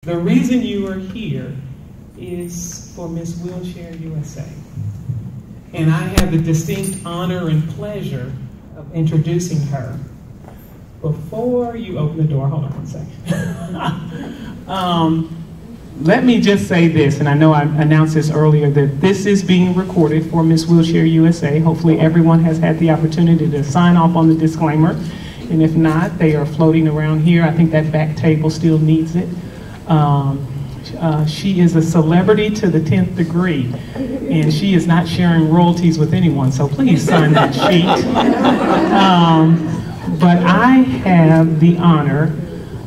The reason you are here is for Miss Wheelchair USA. And I have the distinct honor and pleasure of introducing her. Before you open the door, hold on one second. Let me just say this, and I know I announced this earlier, that this is being recorded for Miss Wheelchair USA. Hopefully everyone has had the opportunity to sign off on the disclaimer. And if not, they are floating around here. I think that back table still needs it. She is a celebrity to the 10th degree, and she is not sharing royalties with anyone, so please sign that sheet. But I have the honor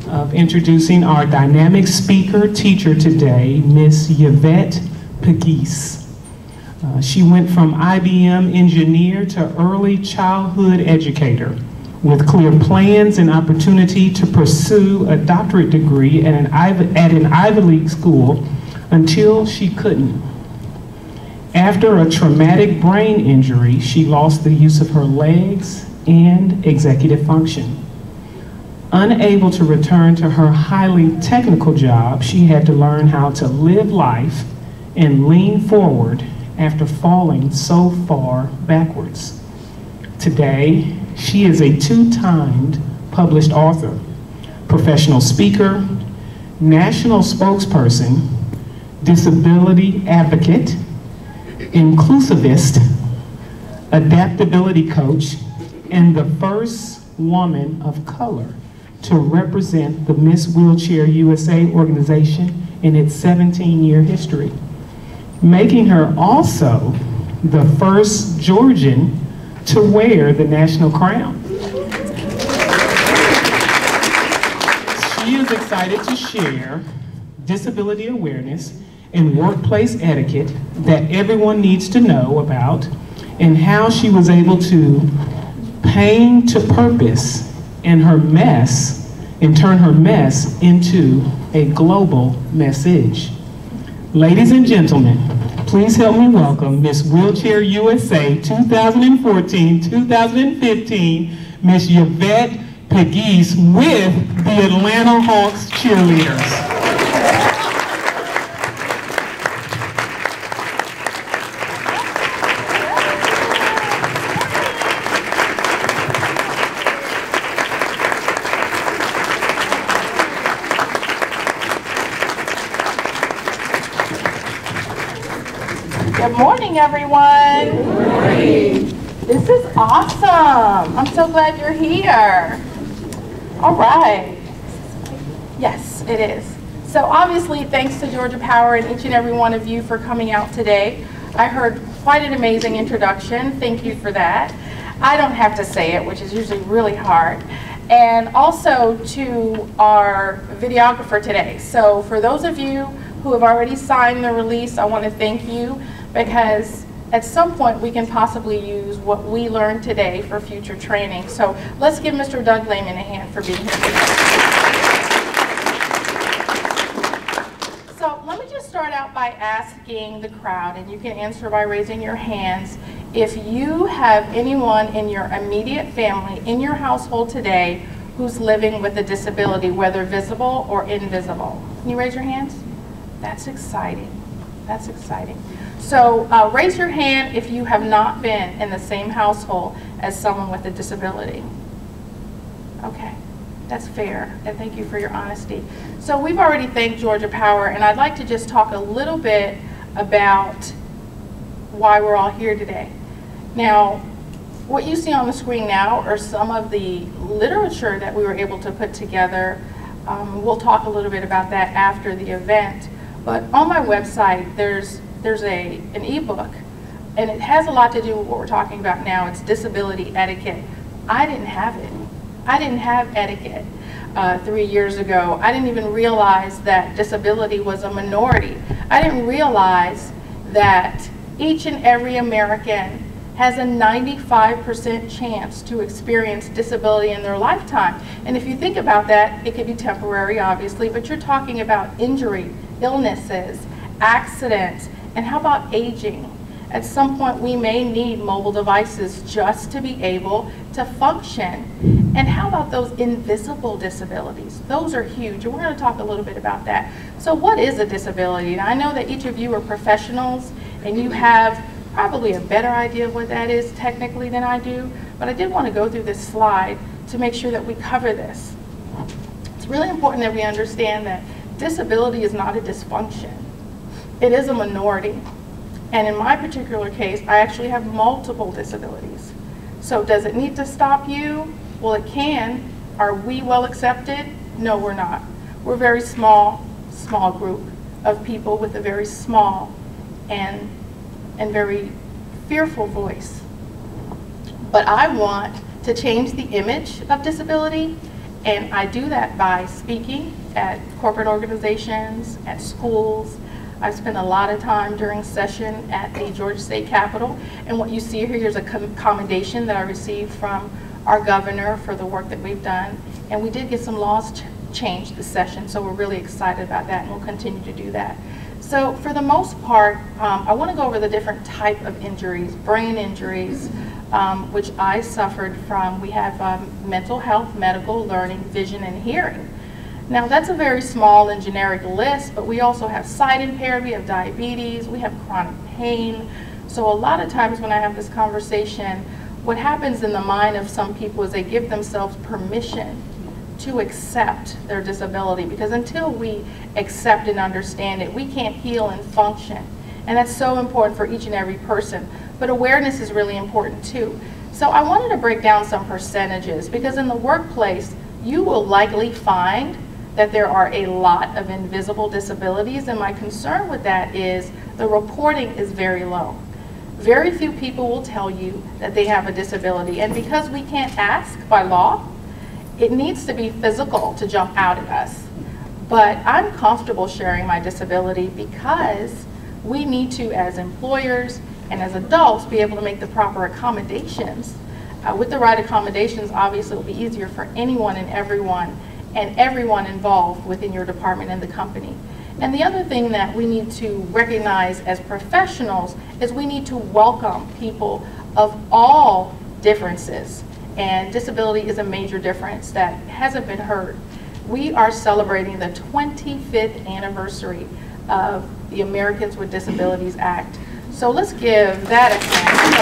of introducing our dynamic speaker teacher today, Miss Yvette Pegues. She went from IBM engineer to early childhood educator, with clear plans and opportunity to pursue a doctorate degree at an Ivy League school until she couldn't. After a traumatic brain injury, she lost the use of her legs and executive function. Unable to return to her highly technical job, she had to learn how to live life and lean forward after falling so far backwards. Today, she is a two-timed published author, professional speaker, national spokesperson, disability advocate, inclusivist, adaptability coach, and the first woman of color to represent the Miss Wheelchair USA organization in its 17-year history, making her also the first Georgian to wear the national crown. She is excited to share disability awareness and workplace etiquette that everyone needs to know about, and how she was able to pain to purpose and turn her mess into a global message. Ladies and gentlemen, please help me welcome Miss Wheelchair USA 2014-2015, Miss Yvette Pegues with the Atlanta Hawks cheerleaders. Good morning, everyone. Good morning. This is awesome. I'm so glad you're here. All right. Yes, it is. So obviously, thanks to Georgia Power and each and every one of you for coming out today. I heard quite an amazing introduction. Thank you for that. I don't have to say it, which is usually really hard. And also to our videographer today. So for those of you who have already signed the release, I want to thank you, because at some point we can possibly use what we learned today for future training. So let's give Mr. Doug Lehman a hand for being here today. So let me just start out by asking the crowd, and you can answer by raising your hands, if you have anyone in your immediate family, in your household today, who's living with a disability, whether visible or invisible. Can you raise your hands? That's exciting. That's exciting. So raise your hand if you have not been in the same household as someone with a disability. Okay, that's fair, and thank you for your honesty. So we've already thanked Georgia Power, and I'd like to just talk a little bit about why we're all here today. Now, what you see on the screen now are some of the literature that we were able to put together. We'll talk a little bit about that after the event. But on my website, there's an ebook, and it has a lot to do with what we're talking about now. It's disability etiquette. I didn't have it. I didn't have etiquette 3 years ago. I didn't even realize that disability was a minority. I didn't realize that each and every American has a 95% chance to experience disability in their lifetime. And if you think about that, it could be temporary, obviously, but you're talking about injury, illnesses, accidents, and how about aging? At some point, we may need mobile devices just to be able to function. And how about those invisible disabilities? Those are huge, and we're going to talk a little bit about that. So what is a disability? Now, I know that each of you are professionals, and you have probably a better idea of what that is technically than I do, but I did want to go through this slide to make sure that we cover this. It's really important that we understand that disability is not a dysfunction. It is a minority. And in my particular case, I actually have multiple disabilities. So does it need to stop you? Well, it can. Are we well accepted? No, we're not. We're a very small group of people with a very small and very fearful voice. But I want to change the image of disability, and I do that by speaking at corporate organizations, at schools. I've spent a lot of time during session at the Georgia State Capitol, and what you see here, here's a commendation that I received from our governor for the work that we've done, and we did get some laws changed this session, so we're really excited about that, and we'll continue to do that. So for the most part, I want to go over the different type of injuries, brain injuries, which I suffered from. We have mental health, medical, learning, vision, and hearing. Now that's a very small and generic list, but we also have sight impaired, we have diabetes, we have chronic pain. So a lot of times when I have this conversation, what happens in the mind of some people is they give themselves permission to accept their disability, because until we accept and understand it, we can't heal and function. And that's so important for each and every person. But awareness is really important too. So I wanted to break down some percentages, because in the workplace, you will likely find that there are a lot of invisible disabilities, and my concern with that is the reporting is very low. Very few people will tell you that they have a disability, and because we can't ask by law, it needs to be physical to jump out at us. But I'm comfortable sharing my disability because we need to, as employers and as adults, be able to make the proper accommodations. With the right accommodations, obviously it will be easier for anyone and everyone involved within your department and the company. And the other thing that we need to recognize as professionals is we need to welcome people of all differences. And disability is a major difference that hasn't been heard. We are celebrating the 25th anniversary of the Americans with Disabilities Act. So let's give that a hand.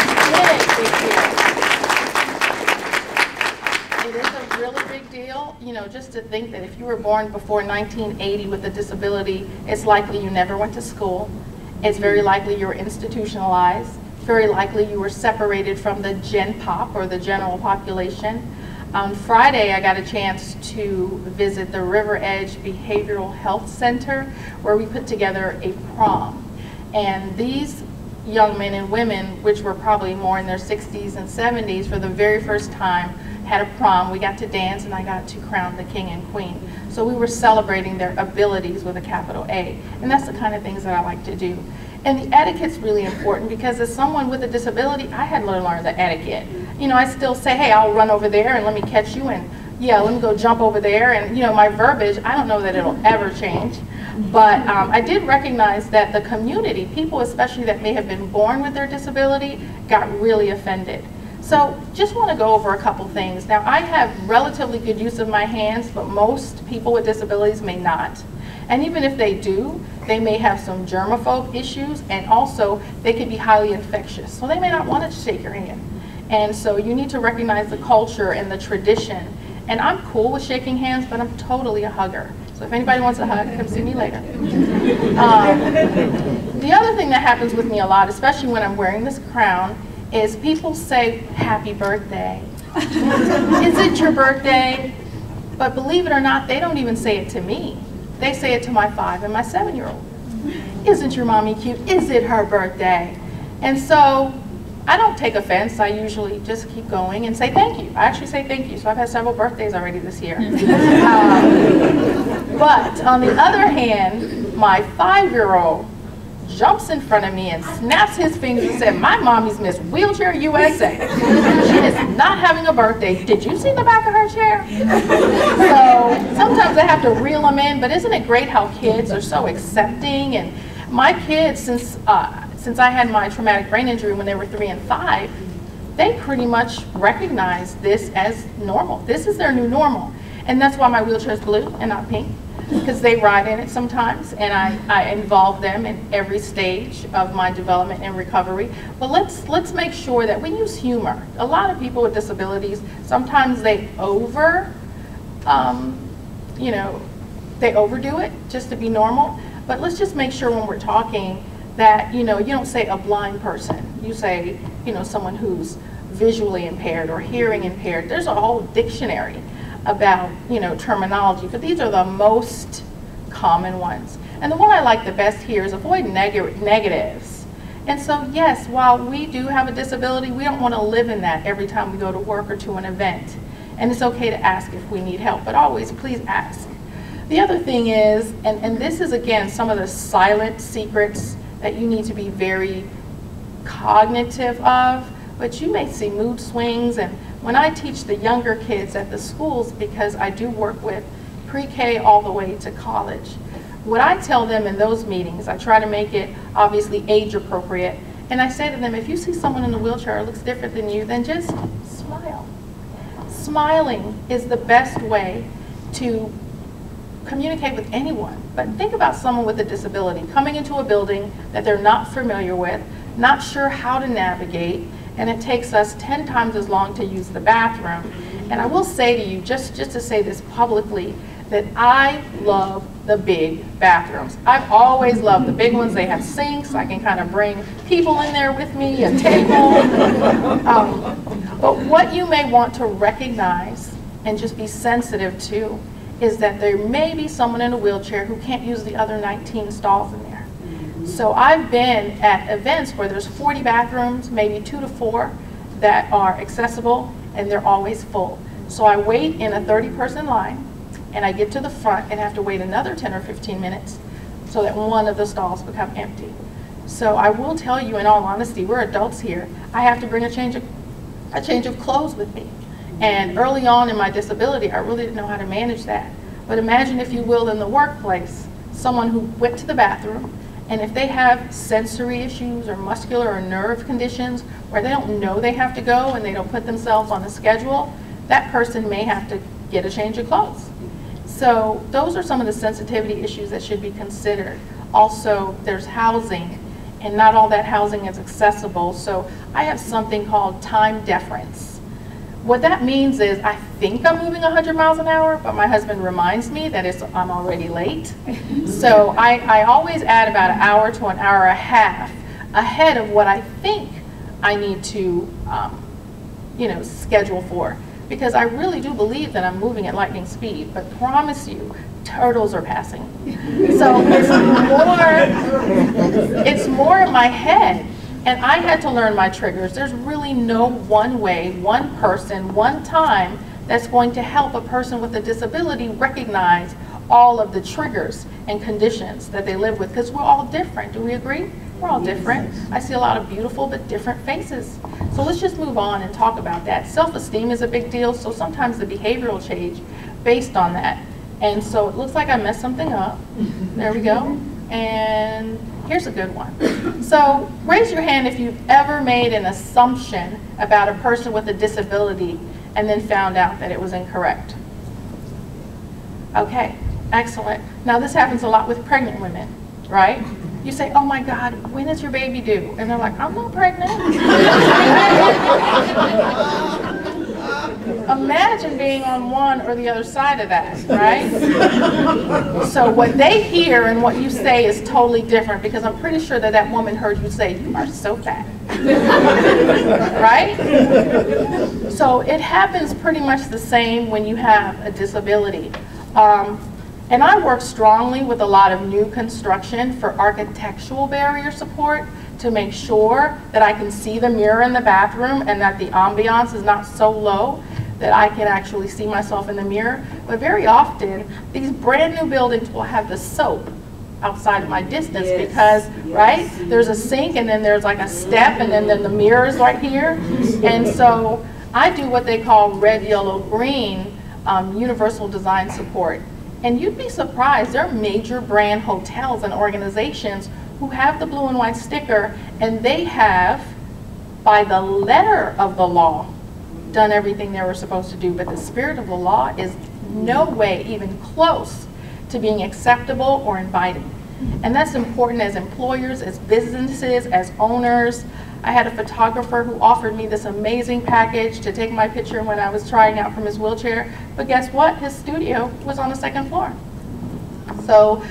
It is a really big deal, you know, just to think that if you were born before 1980 with a disability, it's likely you never went to school. It's very likely you were institutionalized. Very likely you were separated from the gen pop, or the general population. On Friday, I got a chance to visit the River Edge Behavioral Health Center, where we put together a prom. And these young men and women, which were probably more in their 60s and 70s, for the very first time had a prom. We got to dance, and I got to crown the king and queen. So we were celebrating their abilities with a capital A. And that's the kind of things that I like to do. And the etiquette's really important, because as someone with a disability, I had to learn the etiquette. You know, I still say, hey, I'll run over there and let me catch you, and yeah, let me go jump over there. And you know, my verbiage, I don't know that it'll ever change. But I did recognize that the community, people especially that may have been born with their disability, got really offended. So just want to go over a couple things. Now, I have relatively good use of my hands, but most people with disabilities may not. And even if they do, they may have some germaphobe issues, and also they can be highly infectious. So they may not want to shake your hand. And so you need to recognize the culture and the tradition. And I'm cool with shaking hands, but I'm totally a hugger. So if anybody wants a hug, come see me later. The other thing that happens with me a lot, especially when I'm wearing this crown, is people say, happy birthday. Is it your birthday? But believe it or not, they don't even say it to me. They say it to my 5 and my 7-year-old. Isn't your mommy cute? Is it her birthday? And so I don't take offense. I usually just keep going and say thank you. I actually say thank you. So I've had several birthdays already this year. But on the other hand, my 5-year-old jumps in front of me and snaps his fingers and said, my mommy's Miss Wheelchair USA. She is not having a birthday. Did you see the back of her chair? So sometimes I have to reel them in, but isn't it great how kids are so accepting? And my kids, since I had my traumatic brain injury when they were 3 and 5, they pretty much recognize this as normal. This is their new normal. And that's why my wheelchair is blue and not pink, because they ride in it sometimes, and I involve them in every stage of my development and recovery. But let's make sure that we use humor. A lot of people with disabilities, sometimes they they overdo it just to be normal. But let's just make sure when we're talking that, you don't say a blind person. You say, someone who's visually impaired or hearing impaired. There's a whole dictionary about, terminology, but these are the most common ones. And the one I like the best here is avoid negatives. And so, yes, while we do have a disability, we don't want to live in that every time we go to work or to an event. And it's okay to ask if we need help, but always please ask. The other thing is, and this is again some of the silent secrets that you need to be very cognitive of, but you may see mood swings. And when I teach the younger kids at the schools, because I do work with pre-K all the way to college, what I tell them in those meetings, I try to make it obviously age appropriate, and I say to them, if you see someone in a wheelchair who looks different than you, then just smile. Smiling is the best way to communicate with anyone. But think about someone with a disability coming into a building that they're not familiar with, not sure how to navigate, and it takes us 10 times as long to use the bathroom. And I will say to you, just to say this publicly, that I love the big bathrooms. I've always loved the big ones. They have sinks. I can kind of bring people in there with me, a table. But what you may want to recognize and just be sensitive to is that there may be someone in a wheelchair who can't use the other 19 stalls in there. So I've been at events where there's 40 bathrooms, maybe 2 to 4 that are accessible, and they're always full. So I wait in a 30-person line, and I get to the front and have to wait another 10 or 15 minutes so that one of the stalls become empty. So I will tell you, in all honesty, we're adults here. I have to bring a change of clothes with me. And early on in my disability, I really didn't know how to manage that. But imagine, if you will, in the workplace, someone who went to the bathroom, and if they have sensory issues or muscular or nerve conditions where they don't know they have to go and they don't put themselves on a schedule, that person may have to get a change of clothes. So those are some of the sensitivity issues that should be considered. Also, there's housing, and not all that housing is accessible. So I have something called time deference. What that means is I think I'm moving 100 miles an hour, but my husband reminds me that I'm already late. So I always add about an hour to an hour and a half ahead of what I think I need to schedule for. Because I really do believe that I'm moving at lightning speed, but promise you, turtles are passing. So it's more in my head. And I had to learn my triggers. There's really no one way, one person, one time that's going to help a person with a disability recognize all of the triggers and conditions that they live with, because we're all different. Do we agree? We're all different. I see a lot of beautiful but different faces. So let's just move on and talk about that. Self-esteem is a big deal, so sometimes the behavioral change based on that. And so it looks like I messed something up. There we go. And here's a good one. So raise your hand if you've ever made an assumption about a person with a disability and then found out that it was incorrect. Okay, excellent. Now this happens a lot with pregnant women, right? You say, oh my God, when is your baby due? And they're like, I'm not pregnant. Imagine being on one or the other side of that, right? So what they hear and what you say is totally different, because I'm pretty sure that woman heard you say, you are so fat, right? So it happens pretty much the same when you have a disability. And I work strongly with a lot of new construction for architectural barrier support to make sure that I can see the mirror in the bathroom and that the ambiance is not so low that I can actually see myself in the mirror. But very often, these brand new buildings will have the soap outside of my distance, because, right, there's a sink and then there's like a step and then the mirror is right here. And so I do what they call red, yellow, green universal design support. And you'd be surprised, there are major brand hotels and organizations who have the blue and white sticker, and they have by the letter of the law, done everything they were supposed to do, but the spirit of the law is no way even close to being acceptable or inviting. And that's important as employers, as businesses, as owners. I had a photographer who offered me this amazing package to take my picture when I was trying out from his wheelchair, but guess what? His studio was on the second floor. So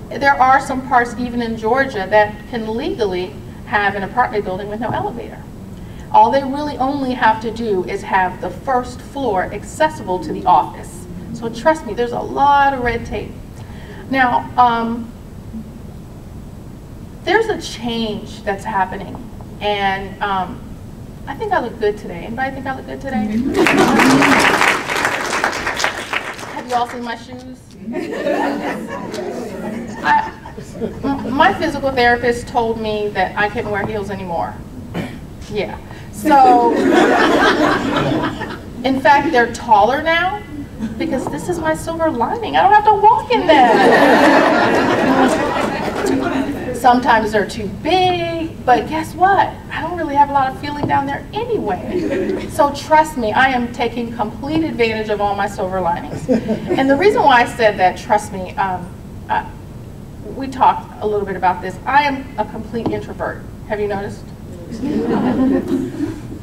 there are some parts even in Georgia that can legally have an apartment building with no elevator. All they really only have to do is have the first floor accessible to the office. So trust me, there's a lot of red tape. Now, there's a change that's happening, and I think I look good today. Anybody think I look good today? Have you all seen my shoes? My physical therapist told me that I couldn't wear heels anymore. Yeah. So, in fact, they're taller now because this is my silver lining. I don't have to walk in them. Sometimes they're too big, but guess what? I don't really have a lot of feeling down there anyway. So trust me, I am taking complete advantage of all my silver linings. And the reason why I said that, trust me, we talked a little bit about this. I am a complete introvert. Have you noticed?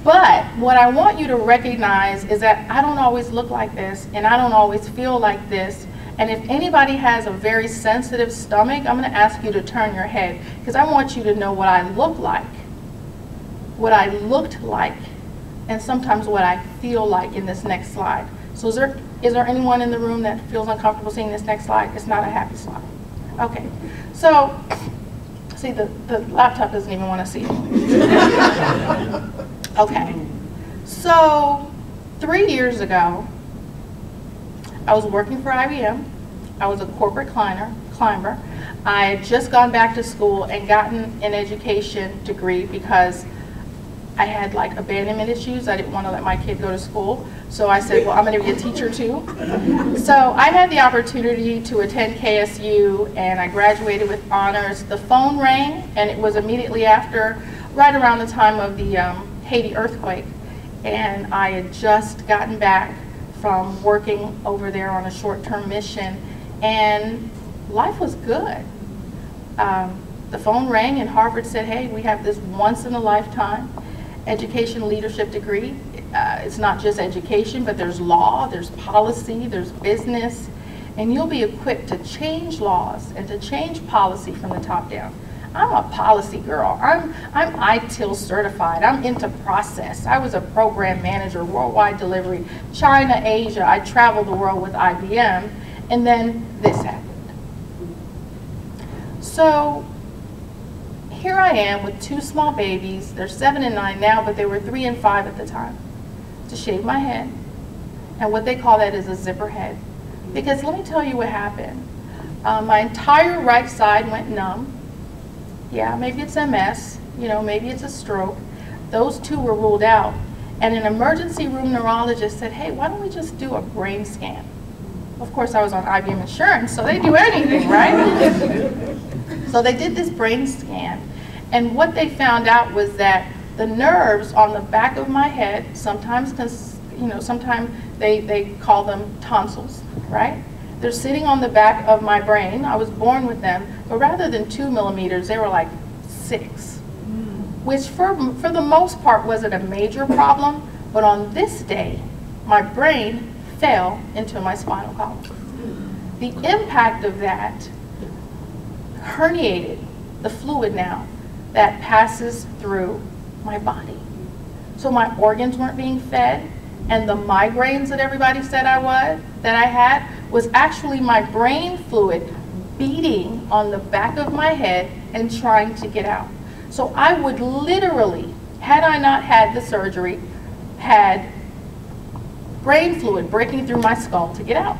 But what I want you to recognize is that I don't always look like this, and I don't always feel like this. And if anybody has a very sensitive stomach, I'm going to ask you to turn your head, because I want you to know what I look like, what I looked like, and sometimes what I feel like in this next slide. So is there anyone in the room that feels uncomfortable seeing this next slide? It's not a happy slide. Okay. So, see, the laptop doesn't even want to see it. Okay. So, 3 years ago, I was working for IBM. I was a corporate climber. I had just gone back to school and gotten an education degree because I had like abandonment issues. I didn't want to let my kid go to school. So I said, well, I'm going to be a teacher too. So I had the opportunity to attend KSU, and I graduated with honors. The phone rang, and it was immediately after, right around the time of the Haiti earthquake. And I had just gotten back from working over there on a short-term mission, and life was good. The phone rang and Harvard said, hey, we have this once-in-a-lifetime education leadership degree. It's not just education, but there's law, there's policy, there's business, and you'll be equipped to change laws and to change policy from the top down. I'm a policy girl. I'm ITIL certified. I'm into process. I was a program manager, worldwide delivery, China, Asia. I traveled the world with IBM, and then this happened. So here I am with 2 small babies. They're 7 and 9 now, but they were 3 and 5 at the time. To shave my head, and what they call that is a zipper head. Because let me tell you what happened. My entire right side went numb. Yeah, maybe it's MS, you know, maybe it's a stroke. Those 2 were ruled out. And an emergency room neurologist said, hey, why don't we just do a brain scan? Of course, I was on IBM insurance, so they do anything, right? So they did this brain scan. And what they found out was that the nerves on the back of my head, sometimes they call them tonsils, right? They're sitting on the back of my brain. I was born with them, but rather than 2 millimeters, they were like 6, which for the most part wasn't a major problem, but on this day, my brain fell into my spinal column. The impact of that herniated the fluid now that passes through my body. So my organs weren't being fed, and the migraines that everybody said I had was actually my brain fluid beating on the back of my head and trying to get out. So I would literally, had I not had the surgery, had brain fluid breaking through my skull to get out,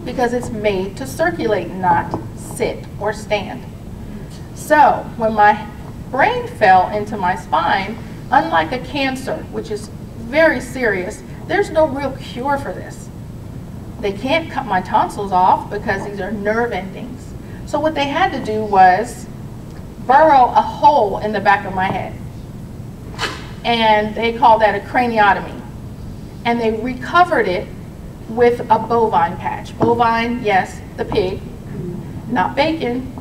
because it's made to circulate, not sit or stand. So when my brain fell into my spine, unlike a cancer, which is very serious, there's no real cure for this. They can't cut my tonsils off because these are nerve endings. So what they had to do was burrow a hole in the back of my head. and they call that a craniotomy. And they recovered it with a bovine patch. Bovine, yes, the pig, not bacon,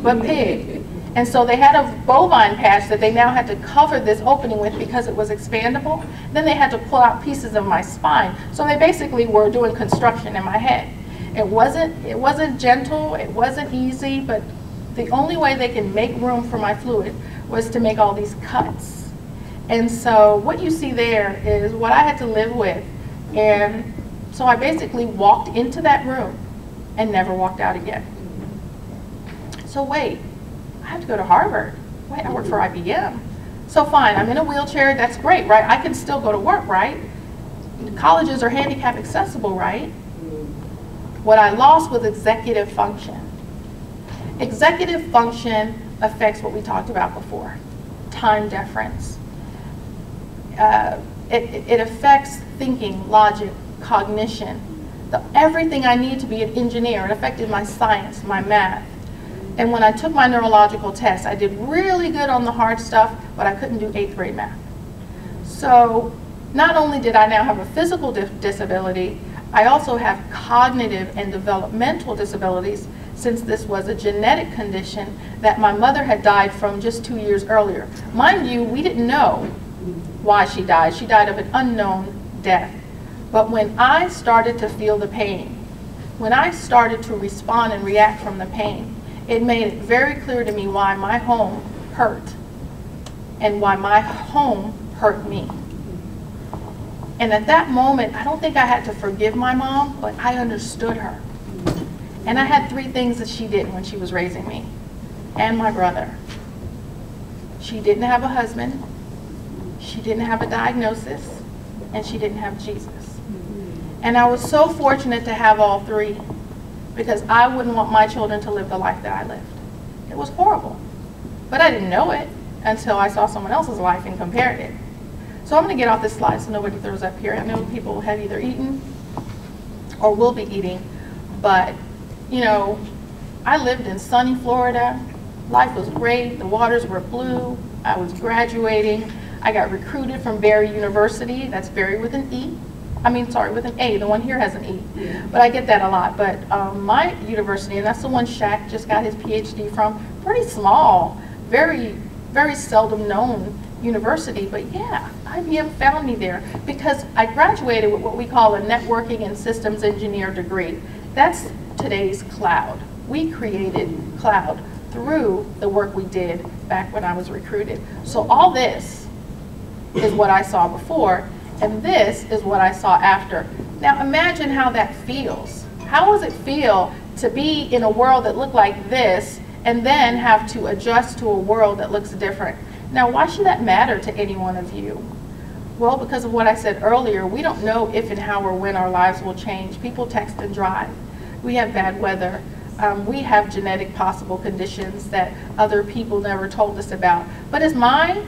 but pig. And so they had a bovine patch that they now had to cover this opening with because it was expandable. Then they had to pull out pieces of my spine. So they basically were doing construction in my head. It wasn't gentle, it wasn't easy, but the only way they can make room for my fluid was to make all these cuts. And so what you see there is what I had to live with. And so I basically walked into that room and never walked out again. So wait, I have to go to Harvard. Wait, I work for IBM. So fine, I'm in a wheelchair, that's great, right? I can still go to work, right? Colleges are handicap accessible, right? What I lost was executive function. Executive function affects what we talked about before, time deference. It affects thinking, logic, cognition, everything I need to be an engineer. It affected my science, my math. And when I took my neurological test, I did really good on the hard stuff, but I couldn't do 8th grade math. So not only did I now have a physical disability, I also have cognitive and developmental disabilities, since this was a genetic condition that my mother had died from just 2 years earlier. Mind you, we didn't know why she died. She died of an unknown death. But when I started to feel the pain, when I started to respond and react from the pain, it made it very clear to me why my home hurt and why my home hurt me. And at that moment, I don't think I had to forgive my mom, but I understood her. And I had 3 things that she did when she was raising me, and my brother. She didn't have a husband, she didn't have a diagnosis, and she didn't have Jesus. And I was so fortunate to have all 3, because I wouldn't want my children to live the life that I lived. It was horrible. But I didn't know it until I saw someone else's life and compared it. So I'm going to get off this slide so nobody throws up here. I know people have either eaten or will be eating, but you know, I lived in sunny Florida. Life was great. The waters were blue. I was graduating. I got recruited from Barry University. That's Barry with an E. I mean, sorry, with an A. The one here has an E. But I get that a lot. But my university, and that's the one Shaq just got his PhD from, pretty small, very, very seldom known university. But yeah, IBM found me there because I graduated with what we call a networking and systems engineer degree. That's today's cloud. We created cloud through the work we did back when I was recruited. So all this is what I saw before, and this is what I saw after. Now imagine how that feels. How does it feel to be in a world that looked like this and then have to adjust to a world that looks different? Now why should that matter to any one of you? Well, because of what I said earlier, we don't know if and how or when our lives will change. People text and drive. We have bad weather. We have genetic possible conditions that other people never told us about. But it's my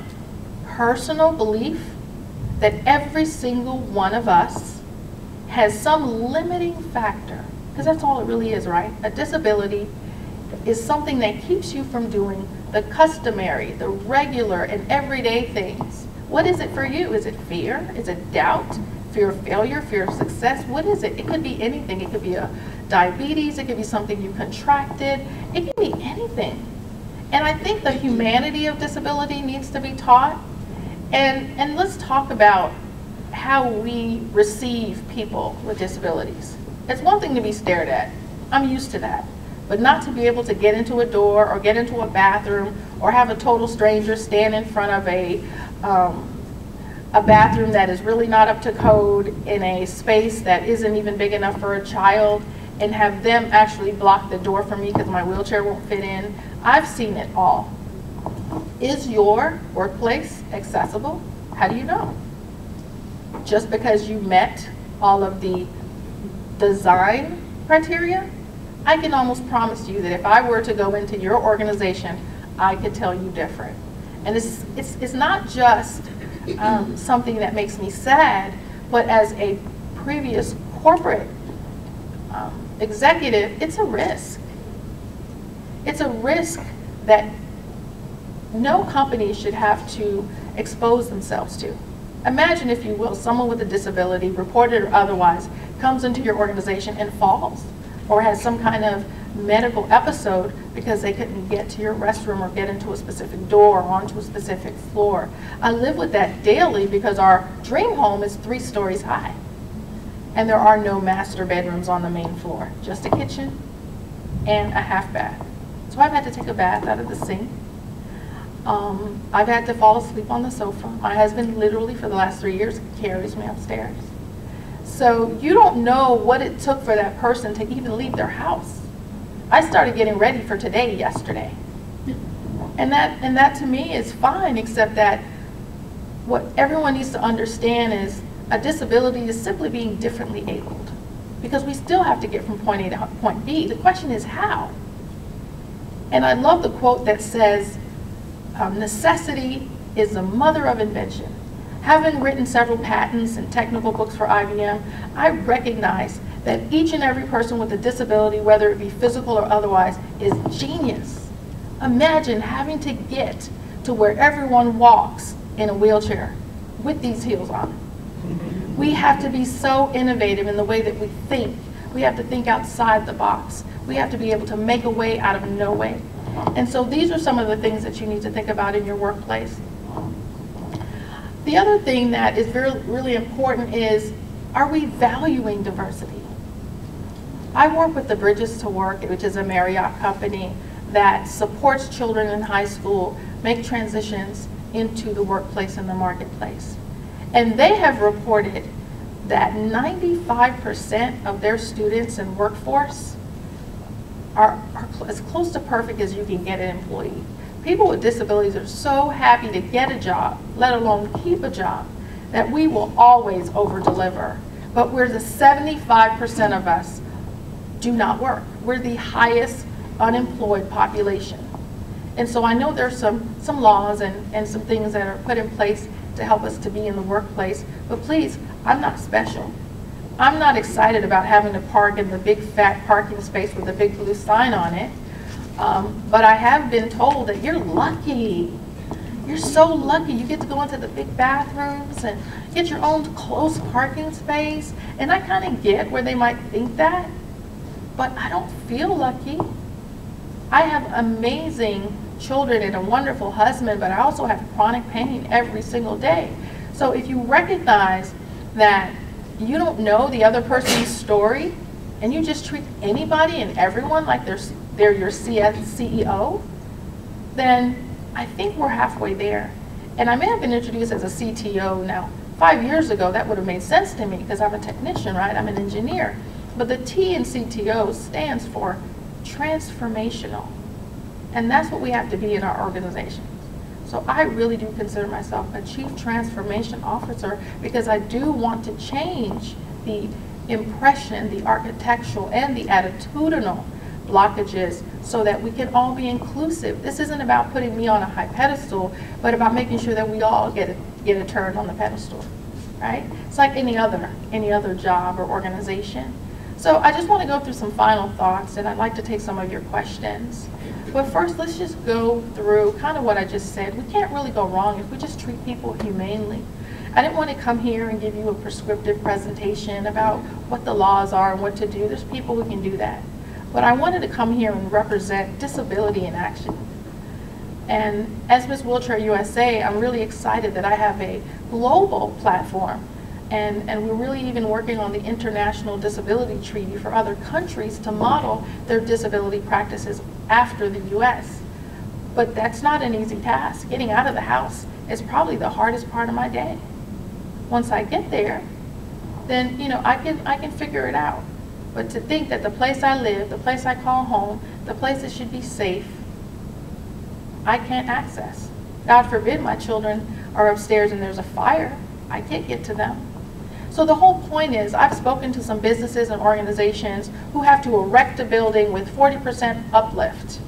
personal belief that every single one of us has some limiting factor, because that's all it really is, right? A disability is something that keeps you from doing the customary, the regular and everyday things. What is it for you? Is it fear? Is it doubt? Fear of failure? Fear of success? What is it? It could be anything. It could be a diabetes. It could be something you contracted. It could be anything. And I think the humanity of disability needs to be taught. And let's talk about how we receive people with disabilities. It's one thing to be stared at. I'm used to that. But not to be able to get into a door or get into a bathroom or have a total stranger stand in front of a bathroom that is really not up to code in a space that isn't even big enough for a child, and have them actually block the door for me because my wheelchair won't fit in. I've seen it all. Is your workplace accessible? How do you know? Just because you met all of the design criteria? I can almost promise you that if I were to go into your organization, I could tell you different. And it's not just something that makes me sad, but as a previous corporate executive, it's a risk. It's a risk that no company should have to expose themselves to. Imagine, if you will, someone with a disability, reported or otherwise, comes into your organization and falls, or has some kind of medical episode because they couldn't get to your restroom or get into a specific door or onto a specific floor. I live with that daily because our dream home is 3 stories high. And there are no master bedrooms on the main floor, just a kitchen and a half bath. So I've had to take a bath out of the sink. I've had to fall asleep on the sofa. My husband literally for the last 3 years carries me upstairs. So you don't know what it took for that person to even leave their house. I started getting ready for today yesterday. And that to me is fine, except that what everyone needs to understand is a disability is simply being differently abled. Because we still have to get from point A to point B. The question is how? And I love the quote that says, necessity is the mother of invention. Having written several patents and technical books for IBM, I recognize that each and every person with a disability, whether it be physical or otherwise, is genius. Imagine having to get to where everyone walks in a wheelchair with these heels on. We have to be so innovative in the way that we think. We have to think outside the box. We have to be able to make a way out of no way. And so these are some of the things that you need to think about in your workplace. The other thing that is really important is, are we valuing diversity? I work with the Bridges to Work, which is a Marriott company that supports children in high school make transitions into the workplace and the marketplace. And they have reported that 95% of their students and workforce are as close to perfect as you can get an employee. People with disabilities are so happy to get a job, let alone keep a job, that we will always over-deliver. But we're the 75% of us do not work. We're the highest unemployed population. And so I know there's some laws and some things that are put in place to help us to be in the workplace, but please, I'm not special. I'm not excited about having to park in the big fat parking space with a big blue sign on it, but I have been told that you're lucky. You're so lucky. You get to go into the big bathrooms and get your own close parking space, and I kind of get where they might think that, but I don't feel lucky. I have amazing children and a wonderful husband, but I also have chronic pain every single day. So if you recognize that you don't know the other person's story and you just treat anybody and everyone like they're your CEO, then I think we're halfway there. And I may have been introduced as a CTO now. 5 years ago, that would have made sense to me because I'm a technician, right? I'm an engineer. But the T in CTO stands for transformational. And that's what we have to be in our organizations. So I really do consider myself a Chief Transformation Officer because I do want to change the impression, the architectural, and the attitudinal blockages so that we can all be inclusive. This isn't about putting me on a high pedestal, but about making sure that we all get a turn on the pedestal, right? It's like any other job or organization. So I just want to go through some final thoughts, and I'd like to take some of your questions. But first, let's just go through kind of what I just said. We can't really go wrong if we just treat people humanely. I didn't want to come here and give you a prescriptive presentation about what the laws are and what to do. There's people who can do that. But I wanted to come here and represent disability in action. And as Ms. Wheelchair USA, I'm really excited that I have a global platform. And we're really even working on the International Disability Treaty for other countries to model their disability practices after the US. But that's not an easy task. Getting out of the house is probably the hardest part of my day. Once I get there, then I can figure it out. But to think that the place I live, the place I call home, the place that should be safe, I can't access. God forbid my children are upstairs and there's a fire. I can't get to them. So the whole point is, I've spoken to some businesses and organizations who have to erect a building with 40% uplift.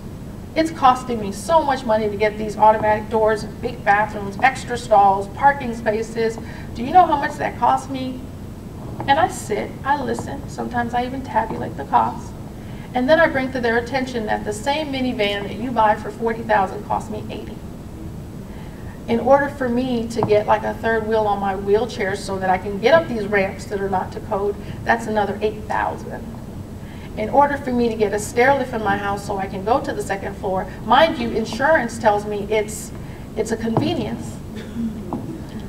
It's costing me so much money to get these automatic doors, big bathrooms, extra stalls, parking spaces. Do you know how much that costs me? And I sit, I listen, sometimes I even tabulate the cost. And then I bring to their attention that the same minivan that you buy for $40,000 cost me $80,000. In order for me to get like a third wheel on my wheelchair so that I can get up these ramps that are not to code, that's another $8,000. In order for me to get a stair lift in my house so I can go to the second floor, mind you, insurance tells me it's a convenience.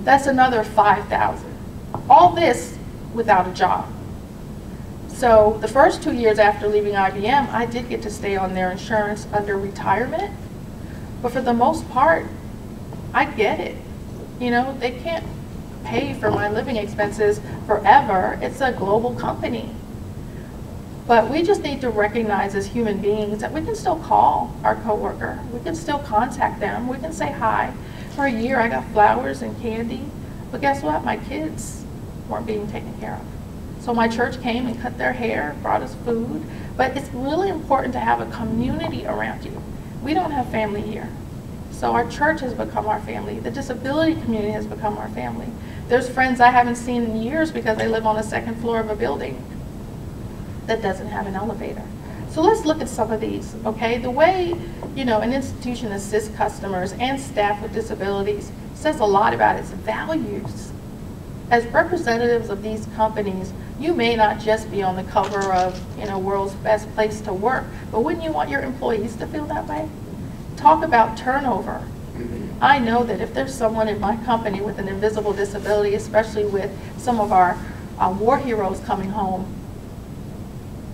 That's another $5,000. All this without a job. So the first 2 years after leaving IBM, I did get to stay on their insurance under retirement. But for the most part, I get it. You know, they can't pay for my living expenses forever. It's a global company. But we just need to recognize as human beings that we can still call our coworker. We can still contact them. We can say hi. For a year, I got flowers and candy. But guess what? My kids weren't being taken care of. So my church came and cut their hair, brought us food. But it's really important to have a community around you. We don't have family here. So our church has become our family. The disability community has become our family. There's friends I haven't seen in years because they live on the second floor of a building that doesn't have an elevator. So let's look at some of these, okay? The way, you know, an institution assists customers and staff with disabilities says a lot about its values. As representatives of these companies, you may not just be on the cover of, you know, world's best place to work, but wouldn't you want your employees to feel that way? Talk about turnover. I know that if there's someone in my company with an invisible disability, especially with some of our war heroes coming home,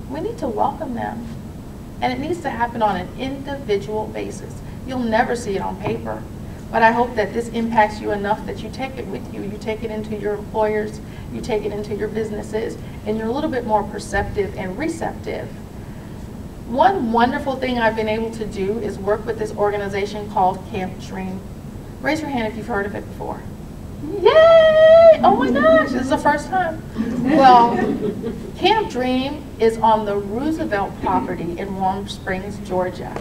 we need to welcome them. And it needs to happen on an individual basis. You'll never see it on paper. But I hope that this impacts you enough that you take it with you. You take it into your employers, you take it into your businesses, and you're a little bit more perceptive and receptive. One wonderful thing I've been able to do is work with this organization called Camp Dream. Raise your hand if you've heard of it before. Yay! Oh my gosh, this is the first time. Well, Camp Dream is on the Roosevelt property in Warm Springs, Georgia.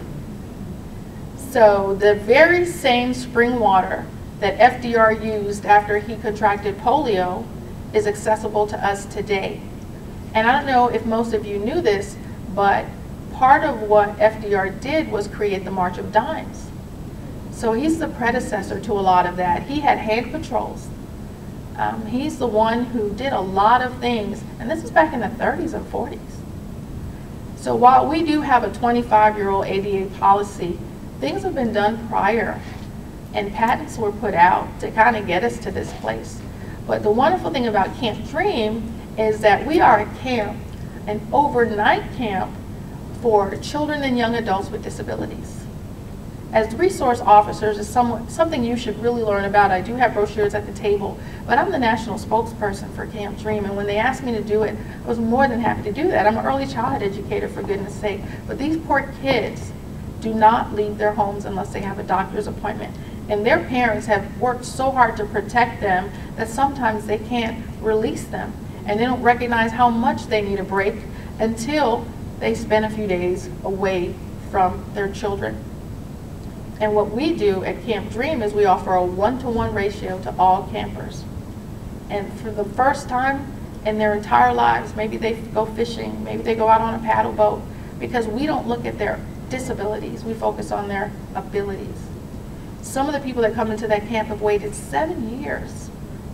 So the very same spring water that FDR used after he contracted polio is accessible to us today. And I don't know if most of you knew this, but part of what FDR did was create the March of Dimes. So he's the predecessor to a lot of that. He had hand patrols. He's the one who did a lot of things, and this is back in the 30s and 40s. So while we do have a 25-year-old ADA policy, things have been done prior, and patents were put out to kind of get us to this place. But the wonderful thing about Camp Dream is that we are a camp, an overnight camp for children and young adults with disabilities. As resource officers is something you should really learn about. I do have brochures at the table, but I'm the national spokesperson for Camp Dream, and when they asked me to do it, I was more than happy to do that. I'm an early childhood educator, for goodness sake, but these poor kids do not leave their homes unless they have a doctor's appointment. And their parents have worked so hard to protect them that sometimes they can't release them, and they don't recognize how much they need a break until they spend a few days away from their children. And what we do at Camp Dream is we offer a 1-to-1 ratio to all campers. And for the first time in their entire lives, maybe they go fishing, maybe they go out on a paddle boat, because we don't look at their disabilities, we focus on their abilities. Some of the people that come into that camp have waited 7 years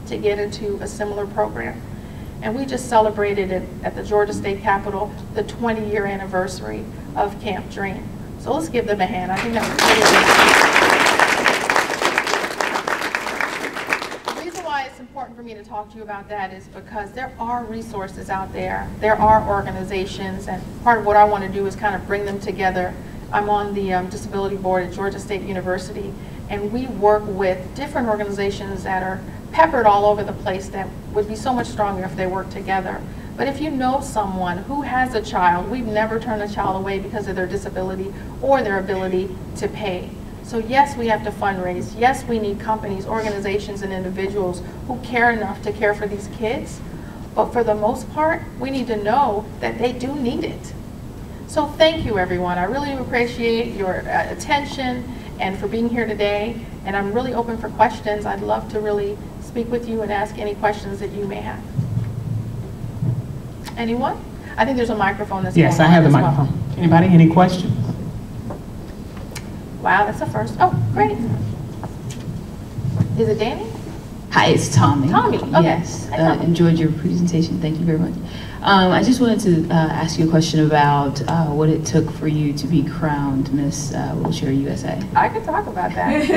to get into a similar program. And we just celebrated it at the Georgia State Capitol, the 20-year anniversary of Camp Dream. So let's give them a hand. I think that was really good. The reason why it's important for me to talk to you about that is because there are resources out there. There are organizations, and part of what I want to do is kind of bring them together. I'm on the disability board at Georgia State University, and we work with different organizations that are peppered all over the place that would be so much stronger if they worked together. But if you know someone who has a child, we've never turned a child away because of their disability or their ability to pay. So yes, we have to fundraise. Yes, we need companies, organizations, and individuals who care enough to care for these kids. But for the most part, we need to know that they do need it. So thank you, everyone. I really appreciate your attention and for being here today. And I'm really open for questions. I'd love to really speak with you and ask any questions that you may have. Anyone? I think there's a microphone that's Yes, I have the microphone. Well. Anybody? Any questions? Wow, that's the first. Oh, great. Is it Danny? Hi, it's Tommy. Tommy, okay. Yes, Hi, Tommy. enjoyed your presentation. Thank you very much. I just wanted to ask you a question about what it took for you to be crowned Miss Wheelchair USA. I could talk about that.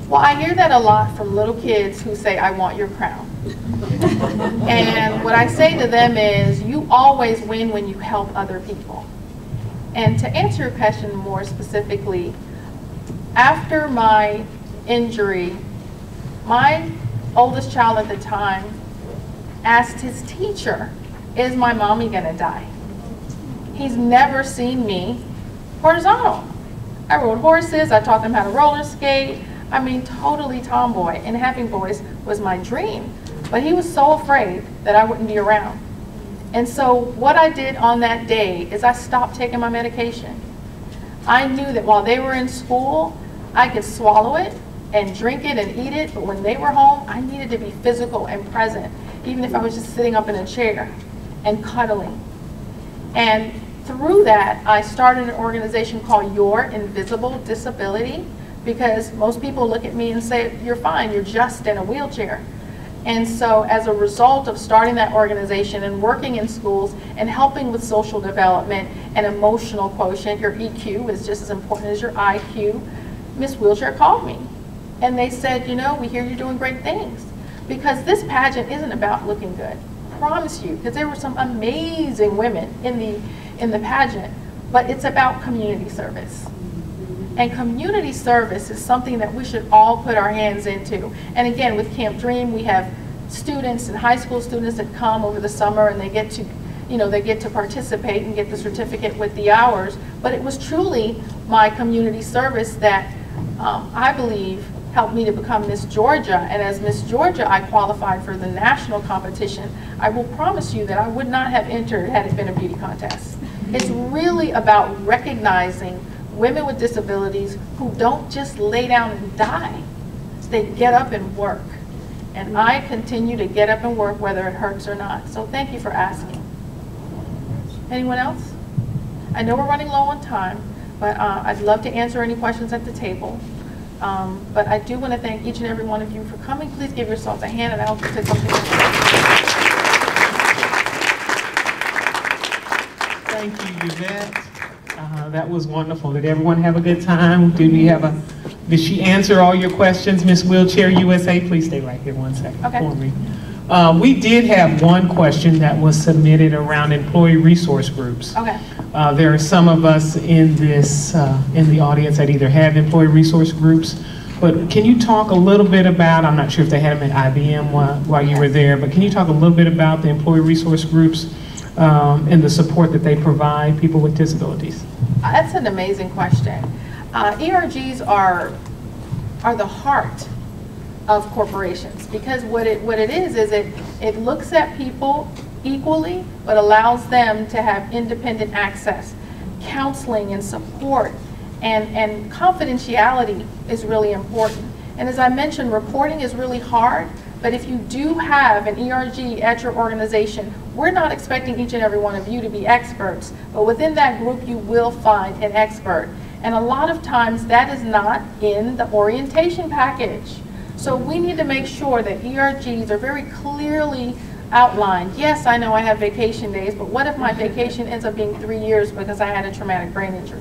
Well, I hear that a lot from little kids who say, I want your crown. And what I say to them is, you always win when you help other people. And to answer your question more specifically, after my injury, my oldest child at the time asked his teacher, is my mommy gonna die? He's never seen me horizontal. I rode horses, I taught them how to roller skate. I mean, totally tomboy, and having boys was my dream. But he was so afraid that I wouldn't be around. And so what I did on that day is I stopped taking my medication. I knew that while they were in school, I could swallow it and drink it and eat it, but when they were home, I needed to be physical and present, even if I was just sitting up in a chair and cuddling. And through that, I started an organization called Your Invisible Disability, because most people look at me and say, you're fine, you're just in a wheelchair. And so as a result of starting that organization and working in schools and helping with social development and emotional quotient, your EQ is just as important as your IQ, Miss Wheelchair called me. And they said, you know, we hear you're doing great things. Because this pageant isn't about looking good, I promise you, because there were some amazing women in the pageant, but it's about community service. And community service is something that we should all put our hands into. And again, with Camp Dream, we have students and high school students that come over the summer and they get to, you know, they get to participate and get the certificate with the hours. But it was truly my community service that I believe helped me to become Miss Georgia. And as Miss Georgia, I qualified for the national competition. I will promise you that I would not have entered had it been a beauty contest. It's really about recognizing women with disabilities who don't just lay down and die. They get up and work. And I continue to get up and work whether it hurts or not. So thank you for asking. Anyone else? I know we're running low on time, but I'd love to answer any questions at the table. But I do want to thank each and every one of you for coming. Please give yourselves a hand and I'll say something. Thank you, Yvette. That was wonderful. Did everyone have a good time? Did she answer all your questions, Miss Wheelchair USA? Please stay right here one second for me. We did have one question that was submitted around employee resource groups. Okay. There are some of us in the audience that either have employee resource groups, but can you talk a little bit about, I'm not sure if they had them at IBM while you were there, but can you talk a little bit about the employee resource groups and the support that they provide people with disabilities? That's an amazing question. ERGs are the heart of corporations, because what it is it looks at people equally, but allows them to have independent access, counseling and support, and confidentiality is really important. And as I mentioned, reporting is really hard, but if you do have an ERG at your organization, we're not expecting each and every one of you to be experts, but within that group you will find an expert. And a lot of times that is not in the orientation package. So we need to make sure that ERGs are very clearly outlined. Yes, I know I have vacation days, but what if my vacation ends up being 3 years because I had a traumatic brain injury?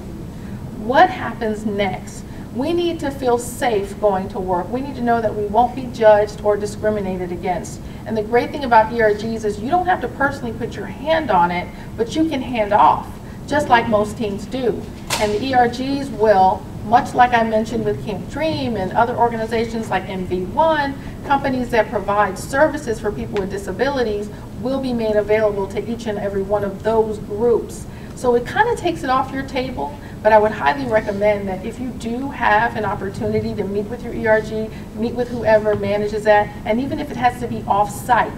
What happens next? We need to feel safe going to work. We need to know that we won't be judged or discriminated against. And the great thing about ERGs is you don't have to personally put your hand on it, but you can hand off, just like most teams do. And the ERGs will, much like I mentioned with Camp Dream and other organizations like MV1, companies that provide services for people with disabilities will be made available to each and every one of those groups. So it kind of takes it off your table, but I would highly recommend that if you do have an opportunity to meet with your ERG, meet with whoever manages that, and even if it has to be off-site,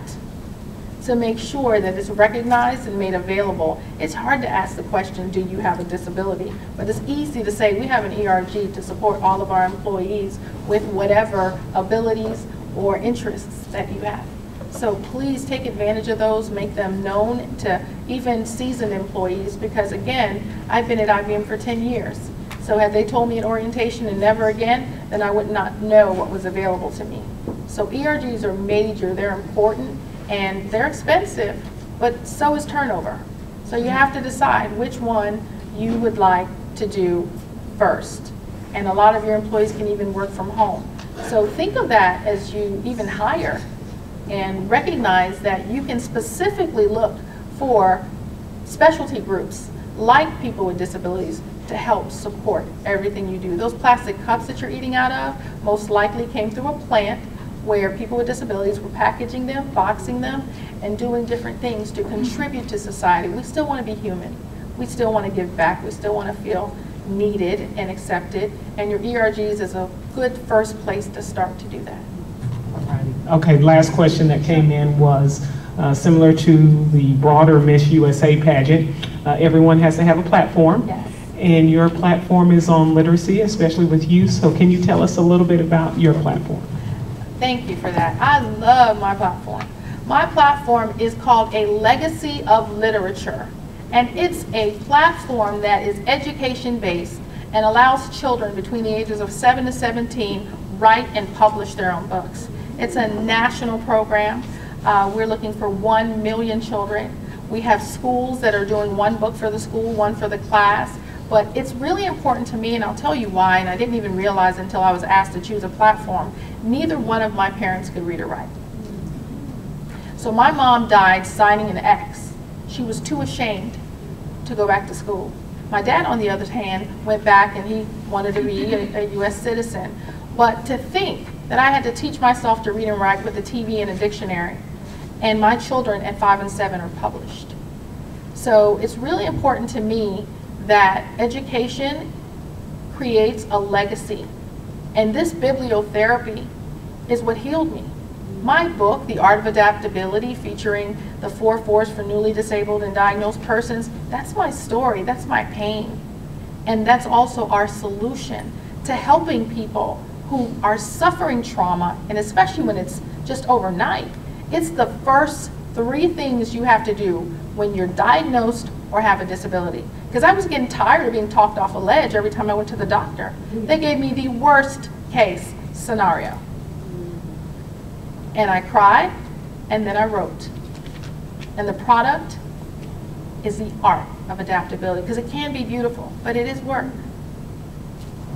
to make sure that it's recognized and made available. It's hard to ask the question, do you have a disability? But it's easy to say, we have an ERG to support all of our employees with whatever abilities or interests that you have. So please take advantage of those, make them known to even seasoned employees, because again, I've been at IBM for 10 years. So had they told me in orientation and never again, then I would not know what was available to me. So ERGs are major, they're important, and they're expensive, but so is turnover. So you have to decide which one you would like to do first. And a lot of your employees can even work from home. So think of that as you even hire, and recognize that you can specifically look for specialty groups like people with disabilities to help support everything you do. Those plastic cups that you're eating out of most likely came through a plant where people with disabilities were packaging them, boxing them, and doing different things to contribute to society. We still want to be human. We still want to give back. We still want to feel needed and accepted. And your ERGs is a good first place to start to do that. Okay, last question that came in was similar to the broader Miss USA pageant. Everyone has to have a platform. Yes. And your platform is on literacy, especially with youth. So can you tell us a little bit about your platform? Thank you for that. I love my platform. My platform is called A Legacy of Literature. And it's a platform that is education-based and allows children between the ages of 7 to 17 write and publish their own books. It's a national program. We're looking for 1 million children. We have schools that are doing one book for the school, one for the class. But it's really important to me, and I'll tell you why, and I didn't even realize until I was asked to choose a platform. Neither one of my parents could read or write. So my mom died signing an X. She was too ashamed to go back to school. My dad, on the other hand, went back and he wanted to be a U.S. citizen. But to think that I had to teach myself to read and write with a TV and a dictionary, and my children at 5 and 7 are published. So it's really important to me that education creates a legacy. And this bibliotherapy is what healed me. My book, The Art of Adaptability, featuring the 4 Fours for newly disabled and diagnosed persons, that's my story, that's my pain. And that's also our solution to helping people who are suffering trauma, and especially when it's just overnight. It's the first 3 things you have to do when you're diagnosed or have a disability. Because I was getting tired of being talked off a ledge every time I went to the doctor. They gave me the worst case scenario. And I cried, and then I wrote. And the product is the art of adaptability, because it can be beautiful, but it is work.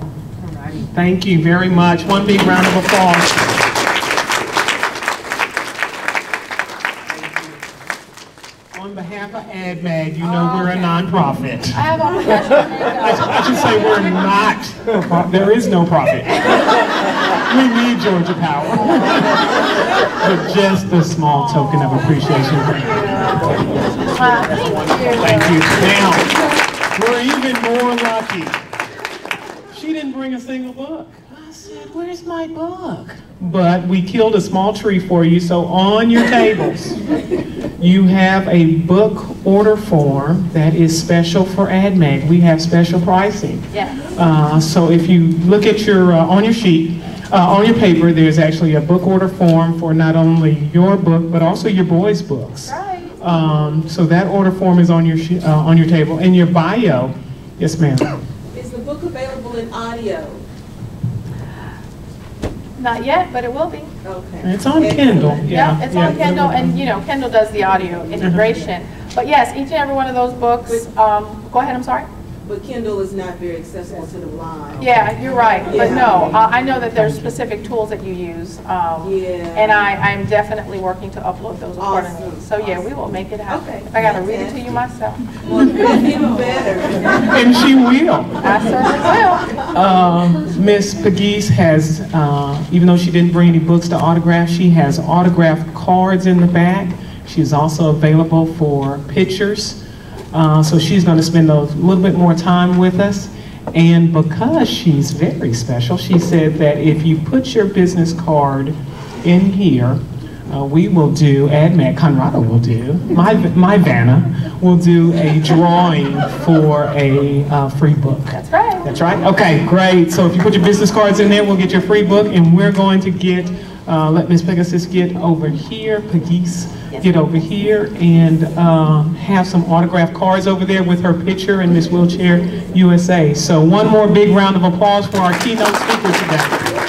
All right. Thank you very much. One big round of applause. On behalf of ADMAG, you know we're a nonprofit. I have all the pressure. I should say we're not. There is no profit. We need Georgia Power. But just a small token of appreciation. Thank you. Now, we're even more lucky. She didn't bring a single book. I said, where's my book? But we killed a small tree for you, so on your tables, you have a book order form that is special for ADMAG. We have special pricing. Yes. So if you look at your, on your sheet, on your paper, there's actually a book order form for not only your book, but also your boys' books. Right. So that order form is on your table. And your bio, yes ma'am. Is the book available in audio? Not yet, but it will be. Okay. It's on Kindle. Yeah, it's on Kindle, and you know, Kindle does the audio integration. But yes, each and every one of those books, go ahead, I'm sorry. But Kindle is not very accessible to the blind. Yeah, you're right, but Yeah. no, I know that there's specific tools that you use. And I'm definitely working to upload those accordingly. Awesome. So yeah, we will make it happen. Okay. I gotta read it to you myself. Well, even better. And she will. I certainly will. Miss Pegues has, even though she didn't bring any books to autograph, she has autographed cards in the back. She's also available for pictures. So she's going to spend a little bit more time with us. And because she's very special, she said that if you put your business card in here, we will do, ADMAG, Conrado will do, my Vanna will do a drawing for a free book. That's right. That's right? Okay, great. So if you put your business cards in there, we'll get your free book, and we're going to get, let Ms. Pegasus get over here, Pegues. get over here and have some autographed cards over there with her picture and Miss Wheelchair USA. So one more big round of applause for our keynote speaker today.